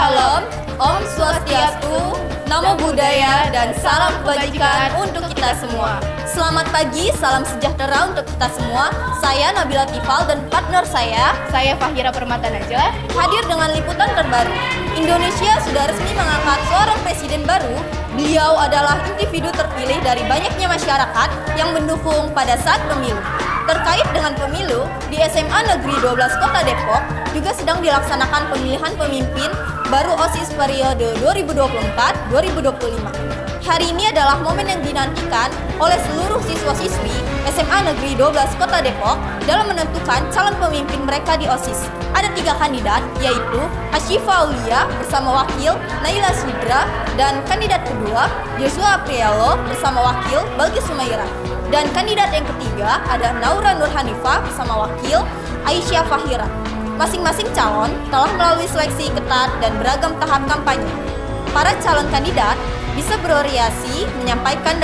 Shalom, Om Swastiastu, Namo Buddhaya, dan salam kebajikan untuk kita semua. Selamat pagi, salam sejahtera untuk kita semua. Saya Nabila Tifal dan partner saya Fahira Permata Najla, hadir dengan liputan terbaru. Indonesia sudah resmi mengangkat seorang presiden baru. Beliau adalah individu terpilih dari banyaknya masyarakat yang mendukung pada saat pemilu. Terkait dengan pemilu, di SMA Negeri 12 Kota Depok juga sedang dilaksanakan pemilihan pemimpin baru OSIS periode 2024-2025. Hari ini adalah momen yang dinantikan oleh seluruh siswa-siswi SMA Negeri 12 Kota Depok dalam menentukan calon pemimpin mereka di OSIS. Ada 3 kandidat, yaitu Hasyifa Aulia bersama wakil Naila Sidra, dan kandidat kedua Joshua Aprialo bersama wakil Balkis Sumaira. Dan kandidat yang ketiga ada Naura Nur Hanifah bersama wakil Aisyah Fahira. Masing-masing calon telah melalui seleksi ketat dan beragam tahap kampanye. Para calon kandidat bisa berorientasi menyampaikan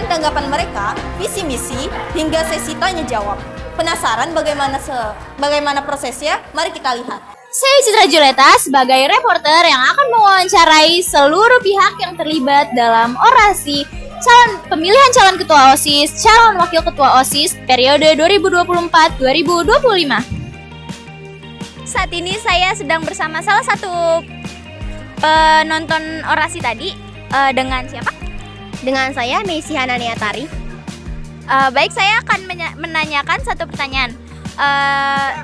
tanggapan mereka, visi misi, hingga sesi tanya jawab. Penasaran bagaimana prosesnya? Mari kita lihat. Saya Citra Juleta sebagai reporter yang akan mewawancarai seluruh pihak yang terlibat dalam orasi pemilihan calon ketua OSIS, calon wakil ketua OSIS periode 2024-2025. Saat ini saya sedang bersama salah satu penonton orasi tadi. Dengan siapa? Dengan saya Meisi Hananiatari. Baik, saya akan menanyakan satu pertanyaan.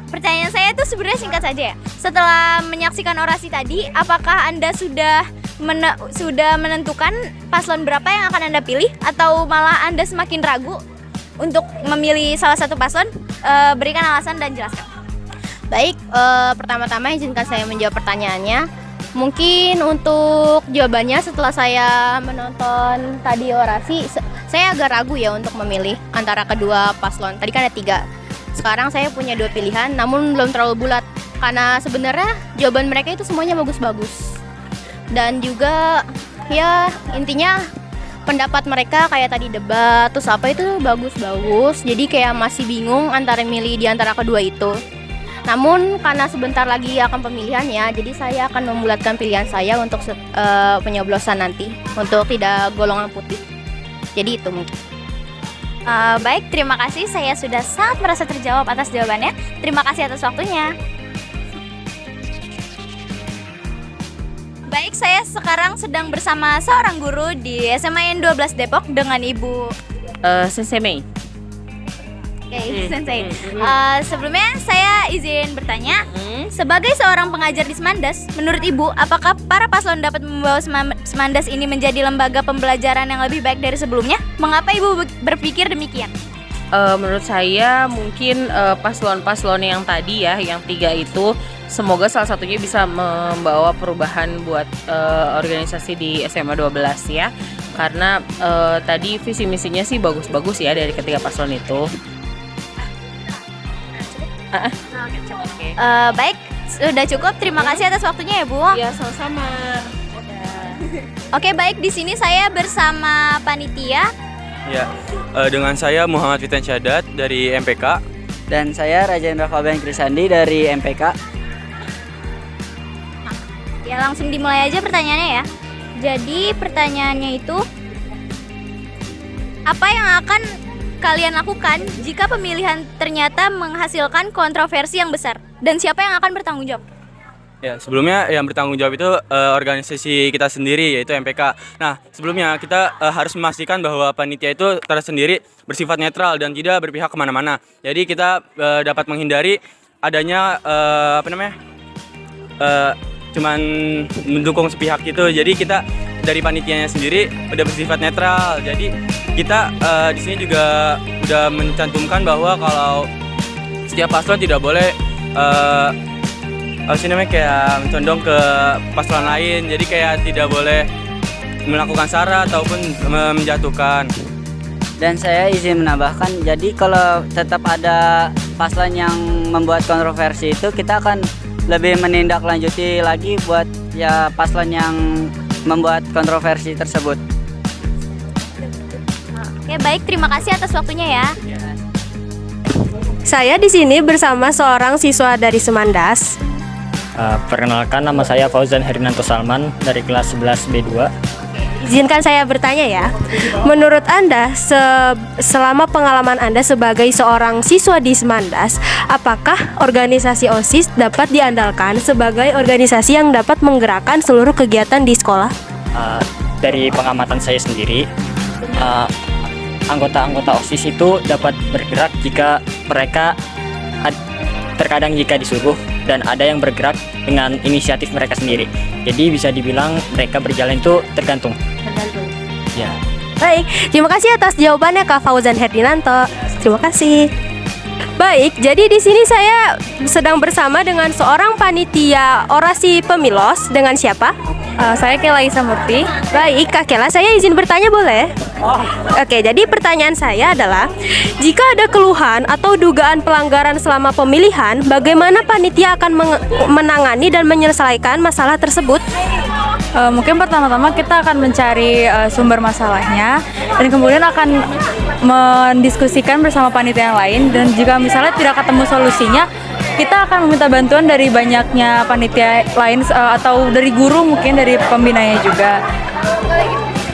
Pertanyaan saya itu sebenarnya singkat saja ya. Setelah menyaksikan orasi tadi, apakah Anda sudah menentukan paslon berapa yang akan Anda pilih, atau malah Anda semakin ragu untuk memilih salah satu paslon? Berikan alasan dan jelaskan. Baik, pertama-tama izinkan saya menjawab pertanyaannya. Mungkin untuk jawabannya setelah saya menonton tadi orasi, saya agak ragu ya untuk memilih antara kedua paslon. Tadi kan ada 3. Sekarang saya punya 2 pilihan, namun belum terlalu bulat. Karena sebenarnya jawaban mereka itu semuanya bagus-bagus. Dan juga ya intinya pendapat mereka kayak tadi debat, terus apa itu bagus-bagus. Jadi kayak masih bingung antara milih di antara kedua itu. Namun karena sebentar lagi akan pemilihannya, jadi saya akan membulatkan pilihan saya untuk penyoblosan nanti, untuk tidak golongan putih. Jadi itu mungkin. Baik, terima kasih. Saya sudah sangat merasa terjawab atas jawabannya. Terima kasih atas waktunya. Baik, saya sekarang sedang bersama seorang guru di SMA N 12 Depok dengan Ibu Sensei Mei. Oke, Sensei. Sebelumnya saya izin bertanya, sebagai seorang pengajar di Semandas, menurut Ibu, apakah para paslon dapat membawa Semandas ini menjadi lembaga pembelajaran yang lebih baik dari sebelumnya? Mengapa Ibu berpikir demikian? Menurut saya mungkin paslon-paslon yang tadi ya, yang 3 itu, semoga salah satunya bisa membawa perubahan buat organisasi di SMA 12 ya. Karena tadi visi misinya sih bagus-bagus ya dari ketiga paslon itu. Baik, sudah cukup. Terima kasih atas waktunya ya, Bu. Ya, sama-sama. Oke, baik, di sini saya bersama panitia. Ya, dengan saya Muhammad Fitan Syadat dari MPK. Dan saya Rajendra Fabian Krisandi dari MPK. Ya, langsung dimulai aja pertanyaannya ya. Jadi pertanyaannya itu, apa yang akan kalian lakukan jika pemilihan ternyata menghasilkan kontroversi yang besar? Dan siapa yang akan bertanggung jawab? Ya, sebelumnya yang bertanggung jawab itu organisasi kita sendiri, yaitu MPK. Nah, sebelumnya kita harus memastikan bahwa panitia itu tersendiri bersifat netral dan tidak berpihak kemana-mana. Jadi kita dapat menghindari adanya cuman mendukung sepihak gitu. Jadi kita dari panitianya sendiri udah bersifat netral. Jadi kita di sini juga udah mencantumkan bahwa kalau setiap paslon tidak boleh kayak condong ke paslon lain. Jadi kayak tidak boleh melakukan sara ataupun menjatuhkan. Dan saya izin menambahkan, jadi kalau tetap ada paslon yang membuat kontroversi itu, kita akan lebih menindaklanjuti lagi buat ya paslon yang membuat kontroversi tersebut. Oke, baik, terima kasih atas waktunya ya. Saya di sini bersama seorang siswa dari Semandas. Perkenalkan, nama saya Fauzan Herinanto Salman dari kelas 11 B2. Izinkan saya bertanya ya. Menurut Anda, selama pengalaman Anda sebagai seorang siswa di Semandas, apakah organisasi OSIS dapat diandalkan sebagai organisasi yang dapat menggerakkan seluruh kegiatan di sekolah? Dari pengamatan saya sendiri, anggota-anggota OSIS itu dapat bergerak jika mereka terkadang jika disuruh, dan ada yang bergerak dengan inisiatif mereka sendiri. Jadi bisa dibilang mereka berjalan itu tergantung. Ya. Baik, terima kasih atas jawabannya Kak Fauzan Herdinanto. Terima kasih. Baik, jadi di sini saya sedang bersama dengan seorang panitia orasi pemilos. Dengan siapa? Saya Kela Isa Murti. Baik, Kak Kela, saya izin bertanya boleh? Oke, jadi pertanyaan saya adalah, jika ada keluhan atau dugaan pelanggaran selama pemilihan, bagaimana panitia akan menangani dan menyelesaikan masalah tersebut? Mungkin pertama-tama kita akan mencari sumber masalahnya dan kemudian akan mendiskusikan bersama panitia yang lain, dan jika misalnya tidak ketemu solusinya, kita akan meminta bantuan dari banyaknya panitia lain atau dari guru, mungkin dari pembinanya juga.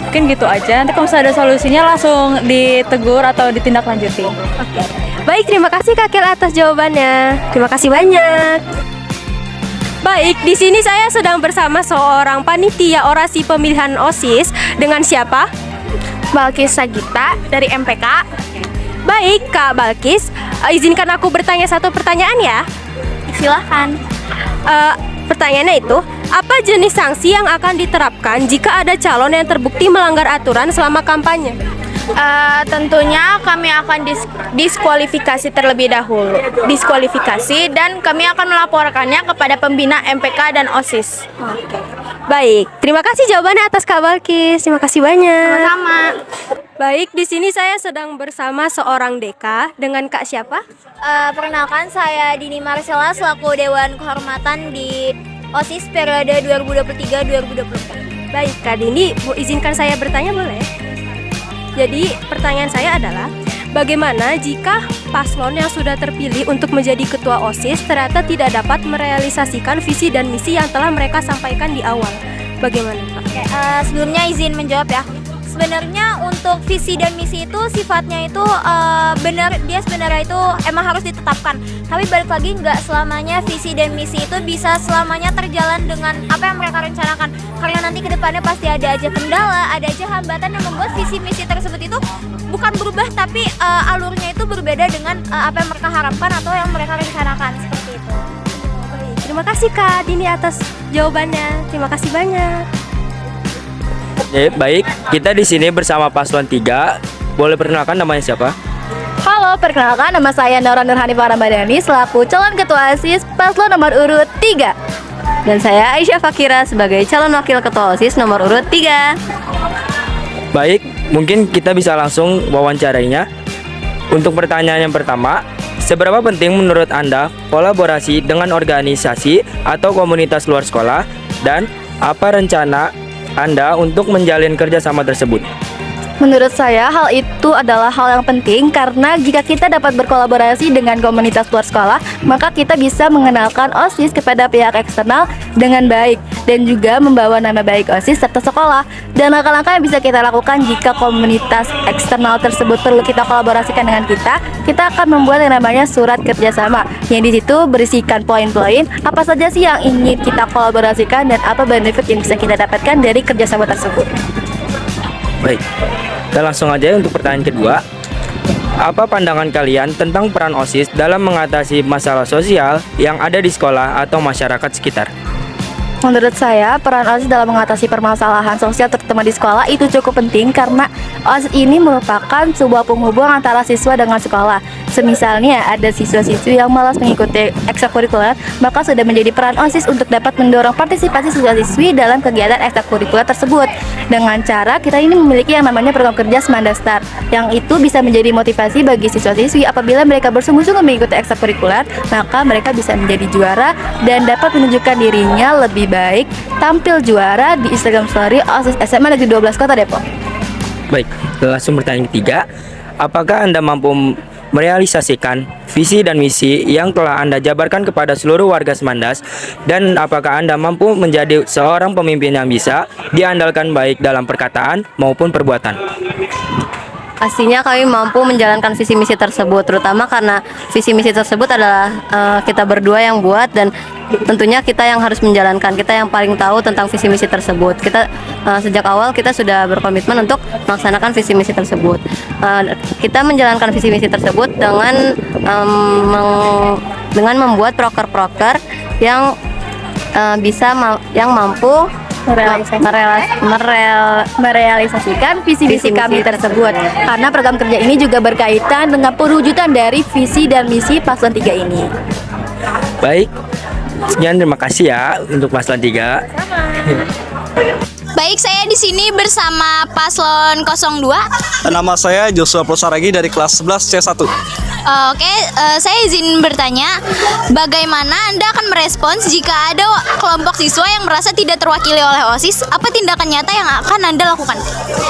Mungkin gitu aja. Nanti kalau misalnya ada solusinya langsung ditegur atau ditindaklanjuti. Oke. Baik, terima kasih Kak Kel atas jawabannya. Terima kasih banyak. Baik, di sini saya sedang bersama seorang panitia orasi pemilihan OSIS. Dengan siapa? Balkis Sagita dari MPK. Baik, Kak Balkis, izinkan aku bertanya satu pertanyaan ya. Silahkan. Pertanyaannya itu, apa jenis sanksi yang akan diterapkan jika ada calon yang terbukti melanggar aturan selama kampanye? Tentunya kami akan diskualifikasi terlebih dahulu. Diskualifikasi, dan kami akan melaporkannya kepada pembina MPK dan OSIS. Baik, terima kasih jawabannya atas Kak Balkis. Terima kasih banyak. Sama. Baik, di sini saya sedang bersama seorang Deka. Dengan Kak siapa? Perkenalkan, saya Dini Marcella selaku Dewan Kehormatan di OSIS periode 2023-2024. Baik, Kak Dini, izinkan saya bertanya boleh? Jadi, pertanyaan saya adalah, bagaimana jika paslon yang sudah terpilih untuk menjadi ketua OSIS ternyata tidak dapat merealisasikan visi dan misi yang telah mereka sampaikan di awal? Bagaimana, Kak? Sebelumnya izin menjawab ya. Sebenarnya untuk visi dan misi itu sifatnya itu dia sebenarnya itu emang harus ditetapkan. Tapi balik lagi, nggak selamanya visi dan misi itu bisa selamanya terjalan dengan apa yang mereka rencanakan. Karena nanti kedepannya pasti ada aja kendala, ada aja hambatan yang membuat visi misi tersebut itu bukan berubah, tapi alurnya itu berbeda dengan apa yang mereka harapkan atau yang mereka rencanakan, seperti itu. Terima kasih Kak Dini atas jawabannya. Terima kasih banyak. Baik, kita di sini bersama paslon 3. Boleh perkenalkan namanya siapa? Halo, perkenalkan nama saya Nora Nurhanifah Ramadhani selaku calon ketua OSIS paslon nomor urut 3. Dan saya Aisyah Fakira sebagai calon wakil ketua OSIS nomor urut 3. Baik, mungkin kita bisa langsung wawancarainya. Untuk pertanyaan yang pertama, seberapa penting menurut Anda kolaborasi dengan organisasi atau komunitas luar sekolah, dan apa rencana Anda untuk menjalin kerjasama tersebut? Menurut saya, hal itu adalah hal yang penting karena jika kita dapat berkolaborasi dengan komunitas luar sekolah, maka kita bisa mengenalkan OSIS kepada pihak eksternal dengan baik dan juga membawa nama baik OSIS serta sekolah. Dan langkah-langkah yang bisa kita lakukan jika komunitas eksternal tersebut perlu kita kolaborasikan dengan kita akan membuat yang namanya surat kerjasama yang di situ berisikan poin-poin apa saja sih yang ingin kita kolaborasikan dan apa benefit yang bisa kita dapatkan dari kerjasama tersebut. Baik, kita langsung aja untuk pertanyaan kedua. Apa pandangan kalian tentang peran OSIS dalam mengatasi masalah sosial yang ada di sekolah atau masyarakat sekitar? Menurut saya, peran OSIS dalam mengatasi permasalahan sosial terutama di sekolah itu cukup penting karena OSIS ini merupakan sebuah penghubung antara siswa dengan sekolah. Semisalnya ada siswa-siswi yang malas mengikuti ekstrakurikuler, maka sudah menjadi peran OSIS untuk dapat mendorong partisipasi siswa-siswi dalam kegiatan ekstrakurikuler tersebut. Dengan cara kita ini memiliki yang namanya program kerja Semandastar, yang itu bisa menjadi motivasi bagi siswa-siswi apabila mereka bersungguh-sungguh mengikuti ekstrakurikuler, maka mereka bisa menjadi juara dan dapat menunjukkan dirinya lebih baik, tampil juara di Instagram Story OSIS SMA Negeri 12 Kota Depok. Baik, langsung pertanyaan ketiga. Apakah Anda mampu merealisasikan visi dan misi yang telah Anda jabarkan kepada seluruh warga Semandas? Dan apakah Anda mampu menjadi seorang pemimpin yang bisa diandalkan baik dalam perkataan maupun perbuatan? Pastinya kami mampu menjalankan visi misi tersebut, terutama karena visi misi tersebut adalah kita berdua yang buat, dan tentunya kita yang harus menjalankan, kita yang paling tahu tentang visi misi tersebut. Kita sejak awal kita sudah berkomitmen untuk melaksanakan visi misi tersebut. Kita menjalankan visi misi tersebut dengan membuat proker-proker yang yang mampu merealisasikan visi-misi kami tersebut. Karena program kerja ini juga berkaitan dengan perwujudan dari visi dan misi paslon 3 ini. Baik, sekian, terima kasih ya untuk paslon 3. Baik, saya di sini bersama paslon 02. Nama saya Joshua Prosaragi dari kelas 11 C1. Oke, saya izin bertanya, bagaimana Anda akan merespons jika ada kelompok siswa yang merasa tidak terwakili oleh OSIS? Apa tindakan nyata yang akan Anda lakukan?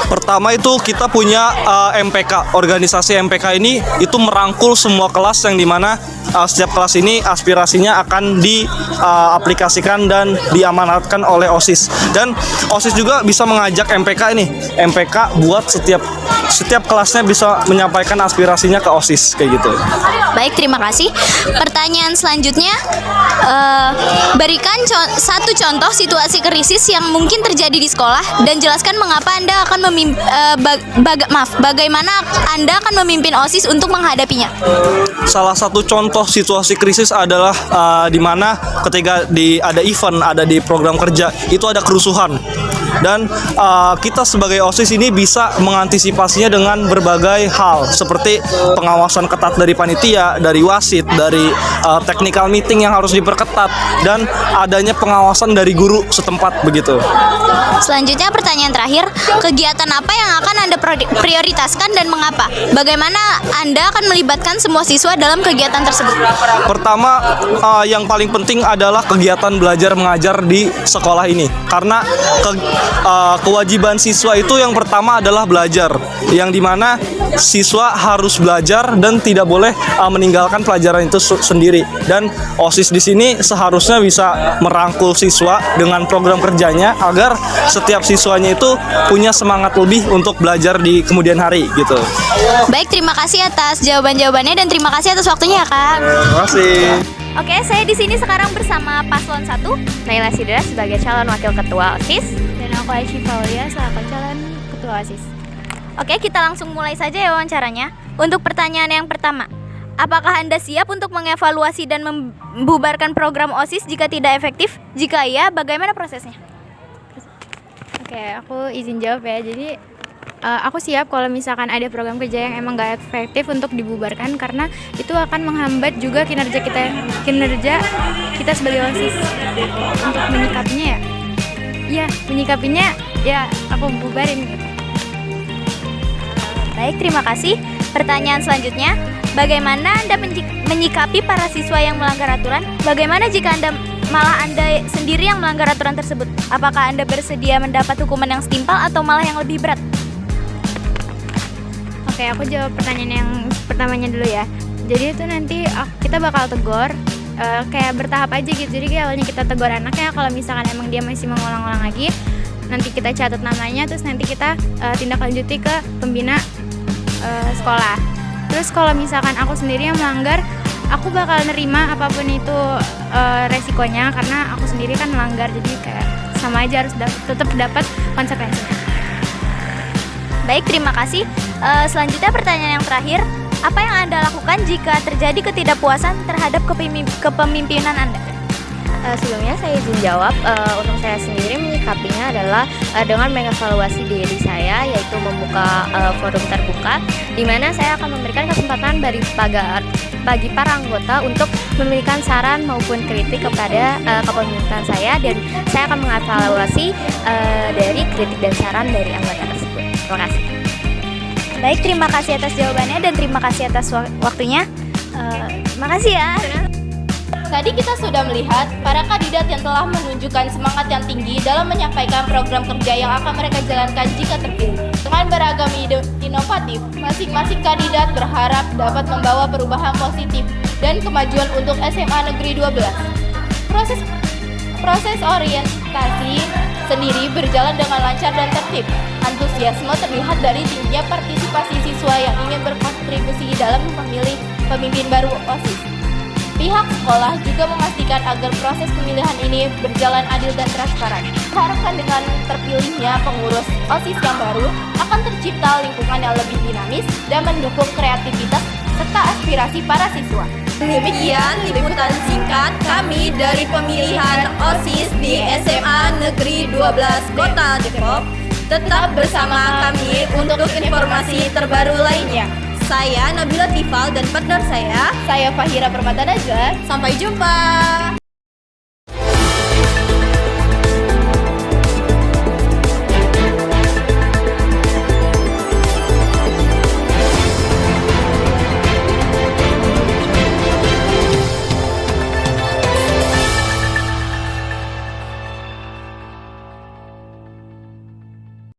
Pertama itu kita punya MPK. Organisasi MPK ini itu merangkul semua kelas, yang dimana setiap kelas ini aspirasinya akan diaplikasikan dan diamanatkan oleh OSIS. Dan OSIS juga bisa mengajak MPK ini. MPK buat setiap kelasnya bisa menyampaikan aspirasinya ke OSIS, kayak gitu. Baik, terima kasih. Pertanyaan selanjutnya, berikan satu contoh situasi krisis yang mungkin terjadi di sekolah dan jelaskan mengapa Anda akan bagaimana Anda akan memimpin OSIS untuk menghadapinya. Salah satu contoh situasi krisis adalah di mana ketika ada event, ada di program kerja, itu ada kerusuhan. Dan kita sebagai OSIS ini bisa mengantisipasinya dengan berbagai hal, seperti pengawasan ketat dari panitia, dari wasit, dari technical meeting yang harus diperketat, dan adanya pengawasan dari guru setempat, begitu. Selanjutnya pertanyaan terakhir, kegiatan apa yang akan Anda prioritaskan dan mengapa? Bagaimana Anda akan melibatkan semua siswa dalam kegiatan tersebut? Pertama, yang paling penting adalah kegiatan belajar mengajar di sekolah ini, karena kewajiban siswa itu yang pertama adalah belajar, yang dimana siswa harus belajar dan tidak boleh meninggalkan pelajaran itu sendiri. Dan OSIS di sini seharusnya bisa merangkul siswa dengan program kerjanya agar setiap siswanya itu punya semangat lebih untuk belajar di kemudian hari, gitu. Baik, terima kasih atas jawaban-jawabannya dan terima kasih atas waktunya ya, Kak. Terima kasih. Oke, saya di sini sekarang bersama paslon 1, Naila Sidra sebagai calon wakil ketua OSIS. dan aku Aisyah Faulia selaku calon ketua OSIS. Oke, kita langsung mulai saja ya wawancaranya. Untuk pertanyaan yang pertama, apakah Anda siap untuk mengevaluasi dan membubarkan program OSIS jika tidak efektif? Jika iya, bagaimana prosesnya? Oke, aku izin jawab ya. Jadi aku siap kalau misalkan ada program kerja yang emang gak efektif untuk dibubarkan, karena itu akan menghambat juga kinerja kita sebagai OSIS. Untuk menyikapinya ya aku bubarin gitu. Baik, terima kasih. Pertanyaan selanjutnya, bagaimana Anda menyikapi para siswa yang melanggar aturan? Bagaimana jika Anda sendiri yang melanggar aturan tersebut? Apakah Anda bersedia mendapat hukuman yang setimpal atau malah yang lebih berat? Oke, aku jawab pertanyaan yang pertamanya dulu ya. Jadi itu nanti kita bakal tegur kayak bertahap aja gitu. Jadi kayak awalnya kita tegur anaknya, kalau misalkan emang dia masih mengulang-ulang lagi, nanti kita catat namanya, terus nanti kita tindak lanjuti ke pembina sekolah. Terus kalau misalkan aku sendiri yang melanggar, aku bakal nerima apapun itu resikonya, karena aku sendiri kan melanggar, jadi kayak sama aja harus tetap dapat konsekuensinya. Baik, terima kasih. Selanjutnya pertanyaan yang terakhir, apa yang Anda lakukan jika terjadi ketidakpuasan terhadap kepemimpinan Anda? Sebelumnya saya izin jawab. Untuk saya sendiri menyikapinya adalah dengan mengevaluasi diri saya, yaitu membuka forum terbuka, di mana saya akan memberikan kesempatan bagi para anggota untuk memberikan saran maupun kritik kepada kepemimpinan saya, dan saya akan mengevaluasi dari kritik dan saran dari anggota tersebut. Terima kasih. Baik, terima kasih atas jawabannya dan terima kasih atas waktunya. Terima kasih ya. Tadi kita sudah melihat para kandidat yang telah menunjukkan semangat yang tinggi dalam menyampaikan program kerja yang akan mereka jalankan jika terpilih. Dengan beragam ide inovatif, masing-masing kandidat berharap dapat membawa perubahan positif dan kemajuan untuk SMA Negeri 12. Proses orientasi sendiri berjalan dengan lancar dan tertib. Antusiasme terlihat dari tingginya partisipasi siswa yang ingin berkontribusi dalam memilih pemimpin baru OSIS. Pihak sekolah juga memastikan agar proses pemilihan ini berjalan adil dan transparan. Diharapkan dengan terpilihnya pengurus OSIS yang baru akan tercipta lingkungan yang lebih dinamis dan mendukung kreativitas serta aspirasi para siswa. Demikian liputan singkat kami dari pemilihan OSIS di SMA Negeri 12 Kota Depok. Tetap bersama kami untuk informasi terbaru lainnya. Saya Nabila Tifal dan partner saya Fahira Permata Najwa. Sampai jumpa.